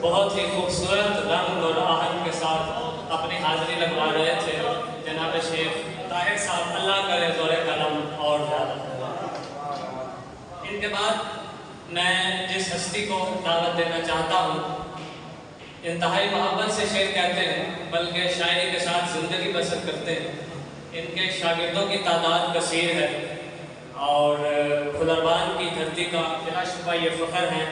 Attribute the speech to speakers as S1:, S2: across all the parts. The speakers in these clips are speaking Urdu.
S1: بہت ہی خوبصورت رنگ اور آہنگ کے ساتھ اپنی حاضری لگوا رہے تھے جناب شیخ طاہر صاحب، اللہ کرے زور کرم اور زیادہ۔ ان کے بعد میں جس ہستی کو دعوت دینا چاہتا ہوں، انتہائی محبت سے شعر کہتے ہیں بلکہ شاعری کے ساتھ زندگی بسر کرتے ہیں۔ ان کے شاگردوں کی تعداد کثیر ہے اور کھلروان کی دھرتی کا بلا شبہ یہ فخر ہے۔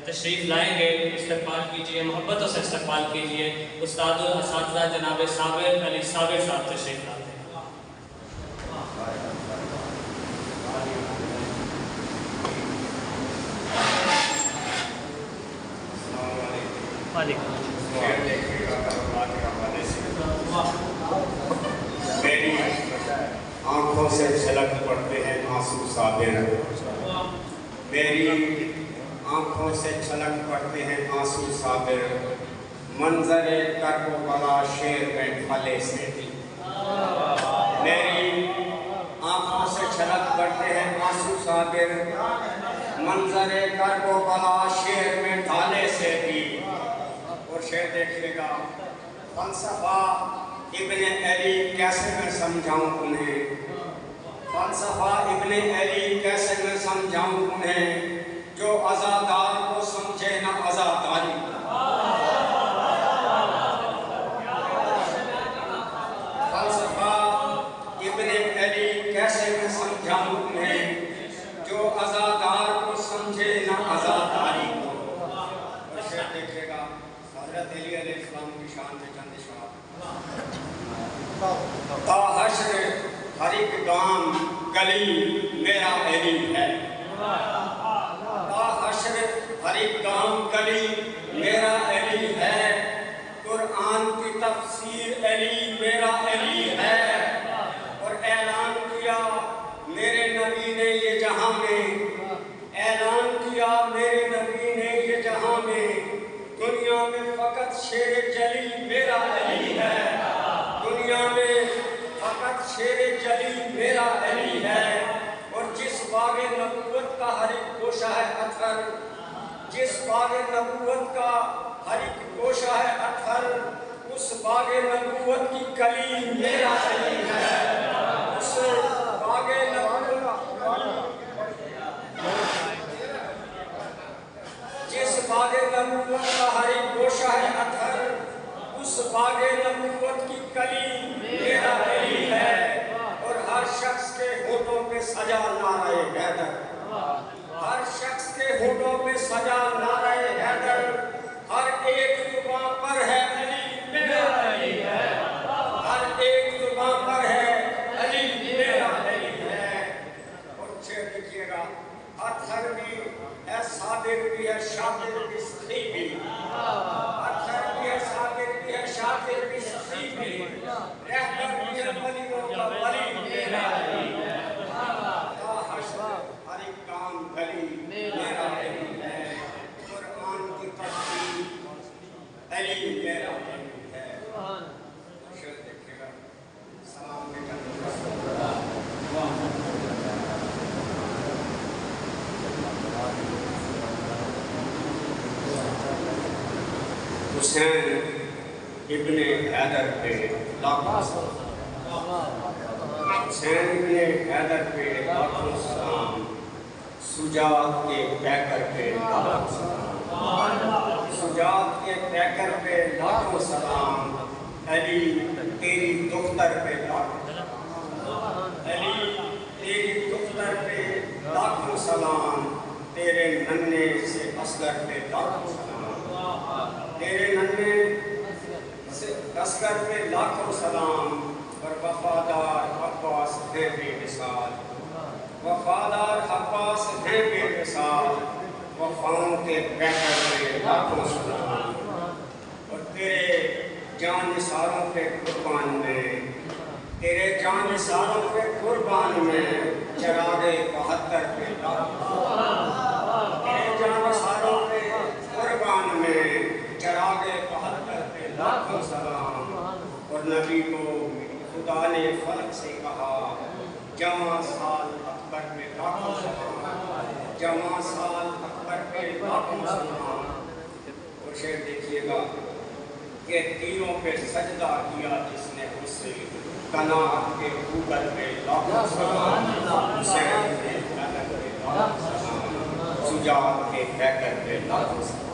S1: تشریف لائیں گے، استقبال کیجئے، محبتوں سے استقبال کیجئے۔ استاد و اساتذہ جناب صابر علی صابر صاحب تشریف لاتے ہیں۔
S2: میری آنکھوں سے جھلک پڑتے ہیں آنسو صابر، میری آنکھوں سے چھلک پڑتے ہیں آنسو صابر، منظر کرب و بلا شعر میں ڈھالے سے تھی۔ میری آنکھوں سے چھلک پڑتے ہیں آنسو صابر، منظر کرب و بلا شعر میں ڈھالے سے تھی۔ اور شعر دیکھیے گا، فلسفہ ابن علی کیسے میں سمجھاؤں انہیں، فلسفہ ابن علی کیسے میں سمجھاؤں انہیں، جو عزادار کو سمجھے نہ عزاداری۔ فلسفہ ابن علی کیسے میں سمجھاؤں انہیں، جو عزادار کو سمجھے نہ عزاداری۔ اور شعر دیکھیے گا، حضرت علی علیہ السلام کی شان میں چند اشعار۔ تا حشر ہر ایک گام گلی میرا علی ہے، تا حشر ہر ایک گام گلی میرا علی ہے، قرآن کی تفسیر علی میرا علی ہے۔ اور اعلان کیا میرے نبی نے یہ جہاں میں، اعلان کیا میرے نبی نے یہ جہاں میں، دنیا میں فقط شیر جلی میرا علی ہے، دنیا میں فقط شیر جلی میرا علی ہے۔ اور جس باغ نبوت کا ہر ایک گوشہ ہے اطہر، جس باغ نبوت کا ہر ایک گوشہ ہے اطہر، اس باغ نبوت کی کلی میرا علی ہے، اس باغ جس باغ نبوت کا ہر ایک گوشہ ہے اطہر، اس باغ نبوت کی کلی میرا علی ہے۔ اور ہر شخص کے ہونٹوں پہ سجا نعرہ حیدر، ہر شخص کے ہونٹوں پہ سجا نعرہ حیدر، ہر ایک زباں پر ہے علی میرا علی ہے، ہر ایک زباں پر ہے علی میرا علی ہے۔ اور شعر دیکھیے گا، اطہر بھی ہے، صابر بھی ہے، شاکر بھی، سخی بھی، اطہر بھی ہے، صابر بھی ہے، شاکر بھی، سخی بھی، رہبر بھی ہے، ولیوں کا ولی میرا علی ہے۔ تا حشر ہر ایک کام گلی میرا علی ہے، قرآن کی تفسیر علی میرا علی ہے۔ شعر دیکھیے گا، سلام میں حسین ابن حیدر پہ لاکھوں سلام، حسین ابن حیدر پہ لاکھوں سلام، سجاد کے پیکر پہ لاکھوں سلام، سجاد کے پیکر پہ لاکھوں سلام، علی تیری دختر پہ لاکھوں سلام، علی تیری دختر پہ لاکھوں سلام، تیرے ننھے سے اصغر پہ لاکھوں سلام، تیرے ننھے سے اصغر پہ لاکھوں سلام۔ اور وفادار عباس ہیں بے مثال، وفادار عباس ہیں بے مثال، وفاؤں کے پیکر پہ لاکھوں سلام۔ اور تیرے جان نثاروں کے قربان میں، تیرے جان نثاروں کے قربان میں، چراغ 72 پہ لاکھوں سلام، تیرے جان نثاروں کے قربان میں، چراغ 72 پہ لاکھوں سلام۔ اور نبی کو خدا نے فلک سے کہا، جواں سال اکبر پہ لاکھوں سلام، جواں سال اکبر پہ لاکھوں سلام۔ شعر دیکھیے گا کہ تیروں پہ سجدہ کیا جس نے اسے قناعت کے اوپر پہ لاکھوں سلام حسین کے حیدر پہ لاکھوں سلام شجاعت کے پیکر پہ لاکھوں سلام